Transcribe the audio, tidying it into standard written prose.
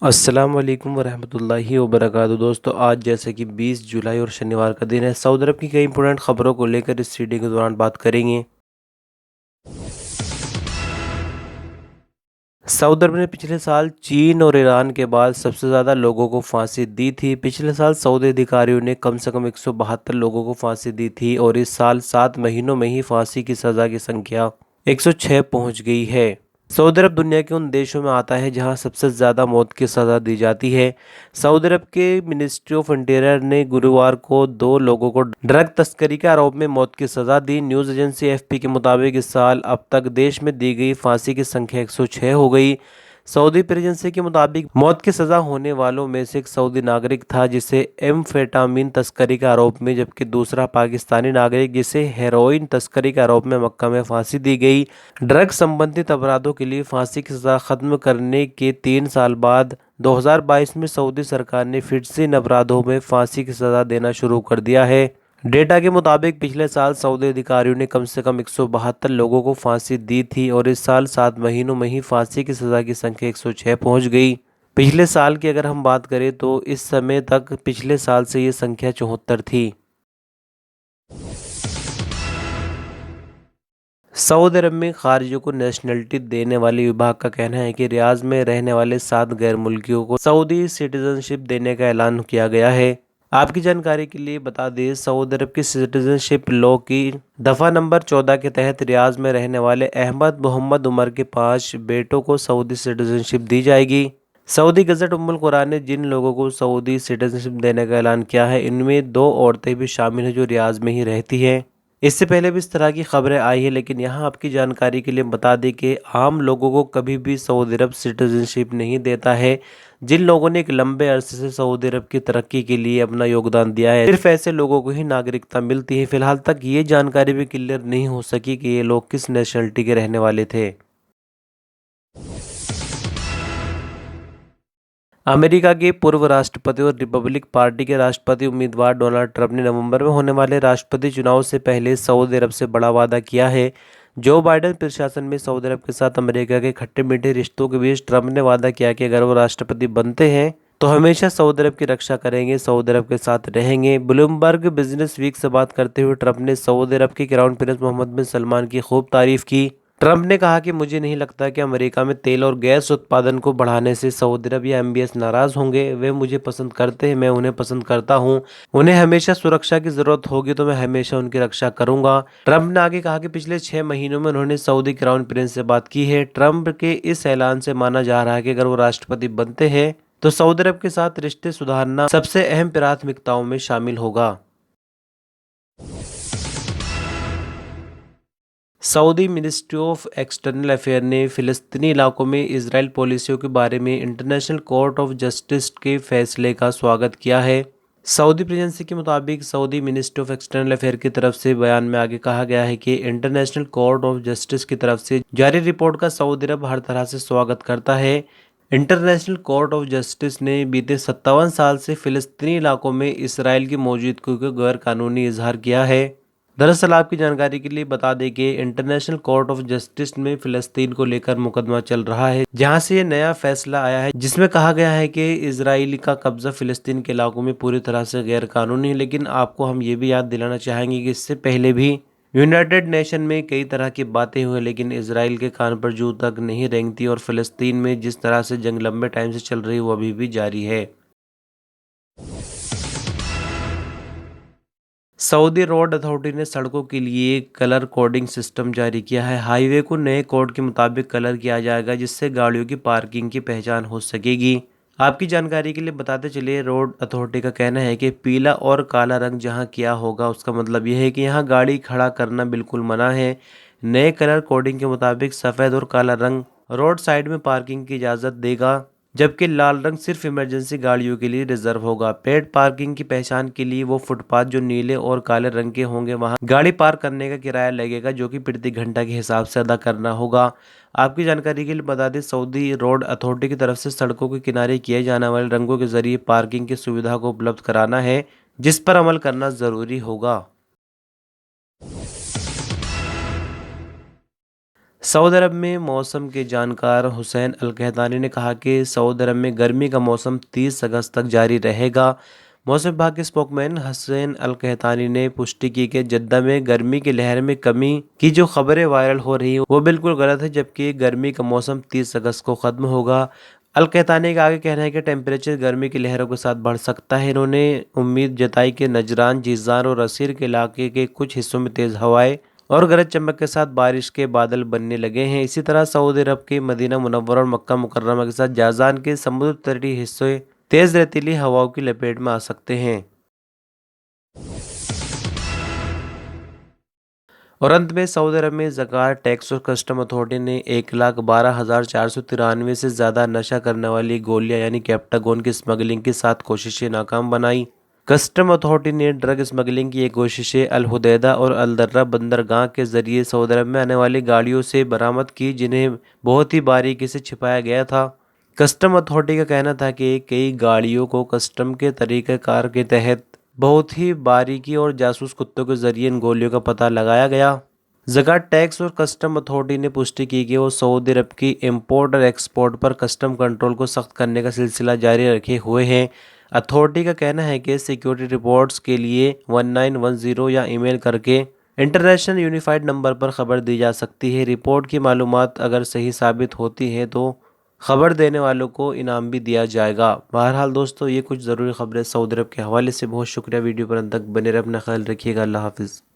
अस्सलाम वालेकुम वरहमतुल्लाहि वबरकातुहू। दोस्तों, आज जैसे कि 20 जुलाई और शनिवार का दिन है, सऊदी अरब की कई इंपॉर्टेंट खबरों को लेकर इस वीडियो के दौरान बात करेंगे। सऊदी अरब ने पिछले साल चीन और ईरान के बाद सबसे ज़्यादा लोगों को फांसी दी थी। पिछले साल सऊदी अधिकारियों ने कम से कम 172 लोगों को फांसी दी थी और इस साल 7 महीनों में ही फांसी की सज़ा की संख्या 106 पहुंच गई है। सऊदी अरब दुनिया के उन देशों में आता है जहां सबसे ज़्यादा मौत की सज़ा दी जाती है। सऊदी अरब के मिनिस्ट्री ऑफ इंटीरियर ने गुरुवार को 2 लोगों को ड्रग तस्करी के आरोप में मौत की सज़ा दी। न्यूज़ एजेंसी एफपी के मुताबिक इस साल अब तक देश में दी गई फांसी की संख्या 106 हो गई। सऊदी प्रेजेंसी के मुताबिक मौत की सज़ा होने वालों में से एक सऊदी नागरिक था जिसे एम्फेटामिन तस्करी के आरोप में, जबकि दूसरा पाकिस्तानी नागरिक जिसे हेरोइन तस्करी के आरोप में मक्का में फांसी दी गई। ड्रग संबंधित अपराधों के लिए फांसी की सज़ा खत्म करने के 3 साल बाद 2022 में सऊदी सरकार ने फिर से इन अपराधों में फांसी की सज़ा देना शुरू कर दिया है। डेटा के मुताबिक पिछले साल सऊदी अधिकारियों ने कम से कम 172 लोगों को फांसी दी थी और इस साल 7 महीनों में ही फांसी की सज़ा की संख्या 106 पहुंच गई। पिछले साल की अगर हम बात करें तो इस समय तक पिछले साल से ये संख्या 74 थी। सऊदी अरब में खारिजियों को नेशनलिटी देने वाले विभाग का कहना है कि रियाज में रहने वाले 7 गैर मुल्कियों को सऊदी सिटीजनशिप देने का ऐलान किया गया है। आपकी जानकारी के लिए बता दें, सऊदी अरब की सिटीजनशिप लॉ की दफ़ा नंबर 14 के तहत रियाज में रहने वाले अहमद मोहम्मद उमर के 5 बेटों को सऊदी सिटीजनशिप दी जाएगी। सऊदी गज़ट उम्मुल कुरान ने जिन लोगों को सऊदी सिटीजनशिप देने का ऐलान किया है, इनमें 2 औरतें भी शामिल हैं जो रियाज में ही रहती हैं। इससे पहले भी इस तरह की खबरें आई है, लेकिन यहाँ आपकी जानकारी के लिए बता दें कि आम लोगों को कभी भी सऊदी अरब सिटीजनशिप नहीं देता है। जिन लोगों ने एक लंबे अरसे से सऊदी अरब की तरक्की के लिए अपना योगदान दिया है, सिर्फ ऐसे लोगों को ही नागरिकता मिलती है। फिलहाल तक ये जानकारी भी क्लियर नहीं हो सकी कि ये लोग किस नेशनलिटी के रहने वाले थे। अमेरिका के पूर्व राष्ट्रपति और रिपब्लिक पार्टी के राष्ट्रपति उम्मीदवार डोनाल्ड ट्रंप ने नवंबर में होने वाले राष्ट्रपति चुनाव से पहले सऊदी अरब से बड़ा वादा किया है। जो बाइडेन प्रशासन में सऊदी अरब के साथ अमेरिका के खट्टे मीठे रिश्तों के बीच ट्रंप ने वादा किया कि अगर वो राष्ट्रपति बनते हैं तो हमेशा सऊदी अरब की रक्षा करेंगे, सऊदी अरब के साथ रहेंगे। ब्लूमबर्ग बिजनेस वीक से बात करते हुए ट्रंप ने सऊदी अरब के क्राउन प्रिंस मोहम्मद बिन सलमान की खूब तारीफ की। ट्रंप ने कहा कि मुझे नहीं लगता कि अमेरिका में तेल और गैस उत्पादन को बढ़ाने से सऊदी अरब या एमबीएस नाराज होंगे। वे मुझे पसंद करते हैं, मैं उन्हें पसंद करता हूं। उन्हें हमेशा सुरक्षा की जरूरत होगी तो मैं हमेशा उनकी रक्षा करूंगा। ट्रंप ने आगे कहा कि पिछले 6 महीनों में उन्होंने सऊदी क्राउन प्रिंस से बात की है। ट्रंप के इस ऐलान से माना जा रहा है कि अगर वो राष्ट्रपति बनते हैं तो सऊदी अरब के साथ रिश्ते सुधारना सबसे अहम प्राथमिकताओं में शामिल होगा। Saudi ministry of external affair ने फ़िलिस्तीनी इलाकों में इजराइल पॉलिसियों के बारे में इंटरनेशनल कोर्ट ऑफ जस्टिस के फैसले का स्वागत किया है। सऊदी प्रेजेंसी के मुताबिक Saudi ministry of external affair की तरफ से बयान में आगे कहा गया है कि इंटरनेशनल कोर्ट ऑफ जस्टिस की तरफ से जारी रिपोर्ट का सऊदी अरब हर तरह से स्वागत करता है। इंटरनेशनल कोर्ट ऑफ जस्टिस ने बीते 57 साल से फ़िलिस्तीनी इलाकों में इसराइल की मौजूदगी को गैर कानूनी इजहार किया है। दरअसल आपकी जानकारी के लिए बता दें कि इंटरनेशनल कोर्ट ऑफ जस्टिस में फ़िलिस्तीन को लेकर मुकदमा चल रहा है, जहां से ये नया फैसला आया है जिसमें कहा गया है कि इजराइल का कब्जा फ़िलिस्तीन के इलाकों में पूरी तरह से गैर कानूनी है। लेकिन आपको हम ये भी याद दिलाना चाहेंगे कि इससे पहले भी यूनाइटेड नेशन में कई तरह की बातें हुई, लेकिन इसराइल के कान पर जू तक नहीं रेंगती और फ़िलिस्तीन में जिस तरह से जंग लंबे टाइम से चल रही है वो अभी भी जारी है। सऊदी रोड अथॉरिटी ने सड़कों के लिए कलर कोडिंग सिस्टम जारी किया है। हाईवे को नए कोड के मुताबिक कलर किया जाएगा जिससे गाड़ियों की पार्किंग की पहचान हो सकेगी। आपकी जानकारी के लिए बताते चलिए, रोड अथॉरिटी का कहना है कि पीला और काला रंग जहां किया होगा उसका मतलब यह है कि यहां गाड़ी खड़ा करना बिल्कुल मना है। नए कलर कोडिंग के मुताबिक सफ़ेद और काला रंग रोड साइड में पार्किंग की इजाज़त देगा, जबकि लाल रंग सिर्फ इमरजेंसी गाड़ियों के लिए रिजर्व होगा। पेड पार्किंग की पहचान के लिए वो फुटपाथ जो नीले और काले रंग के होंगे वहां गाड़ी पार्क करने का किराया लगेगा, जो कि प्रति घंटा के हिसाब से अदा करना होगा। आपकी जानकारी के लिए बता दें, सऊदी रोड अथॉरिटी की तरफ से सड़कों के किनारे किए जाने वाले रंगों के जरिए पार्किंग की सुविधा को उपलब्ध कराना है, जिस पर अमल करना जरूरी होगा। सऊदी अरब में मौसम के जानकार हुसैन अल कहतानी ने कहा कि सऊदी अरब में गर्मी का मौसम 30 अगस्त तक जारी रहेगा। मौसम विभाग के स्पोकमैन हुसैन अल कहतानी ने पुष्टि की कि जद्दा में गर्मी की लहर में कमी की जो खबरें वायरल हो रही हैं वो बिल्कुल गलत है, जबकि गर्मी का मौसम 30 अगस्त को ख़त्म होगा। अल कहतानी का आगे कहना है कि टेम्परेचर गर्मी की लहरों के साथ बढ़ सकता है। इन्होंने उम्मीद जताई कि नजरान, जीज़ान और असीर के इलाके के कुछ हिस्सों में तेज़ हवाएं और गरज चमक के साथ बारिश के बादल बनने लगे हैं। इसी तरह सऊदी अरब के मदीना मुनव्वरा और मक्का मुकर्रमा के साथ जाज़ान के समुद्र तटीय हिस्से तेज़ रेतीली हवाओं की लपेट में आ सकते हैं। और अंत में सऊदी अरब में ज़कात टैक्स और कस्टम अथॉरिटी ने 1,12,493 से ज़्यादा नशा करने वाली गोलियां यानी कैप्टागोन की स्मगलिंग की 7 कोशिशें नाकाम बनाई। कस्टम अथॉरिटी ने ड्रग स्मगलिंग की ये कोशिशें अल हुदैदा और अल दर्रा बंदरगाह के जरिए सऊदी अरब में आने वाली गाड़ियों से बरामद की, जिन्हें बहुत ही बारीकी से छिपाया गया था। कस्टम अथॉरिटी का कहना था कि कई गाड़ियों को कस्टम के तरीक़ाकार के तहत बहुत ही बारीकी और जासूस कुत्तों के जरिए इन गोलियों का पता लगाया गया। ज़कात टैक्स और कस्टम अथॉरिटी ने पुष्टि की कि वो सऊदी अरब की इंपोर्ट और एक्सपोर्ट पर कस्टम कंट्रोल को सख्त करने का सिलसिला जारी रखे हुए हैं। अथॉरिटी का कहना है कि सिक्योरिटी रिपोर्ट्स के लिए 1910 या ईमेल करके इंटरनेशनल यूनिफाइड नंबर पर खबर दी जा सकती है। रिपोर्ट की मालूमात अगर सही साबित होती है तो खबर देने वालों को इनाम भी दिया जाएगा। बहरहाल दोस्तों, ये कुछ ज़रूरी खबरें सऊदी अरब के हवाले से। बहुत शुक्रिया वीडियो पर अंत तक बने रहे, अपना ख्याल रखिएगा। अल्लाह हाफिज़।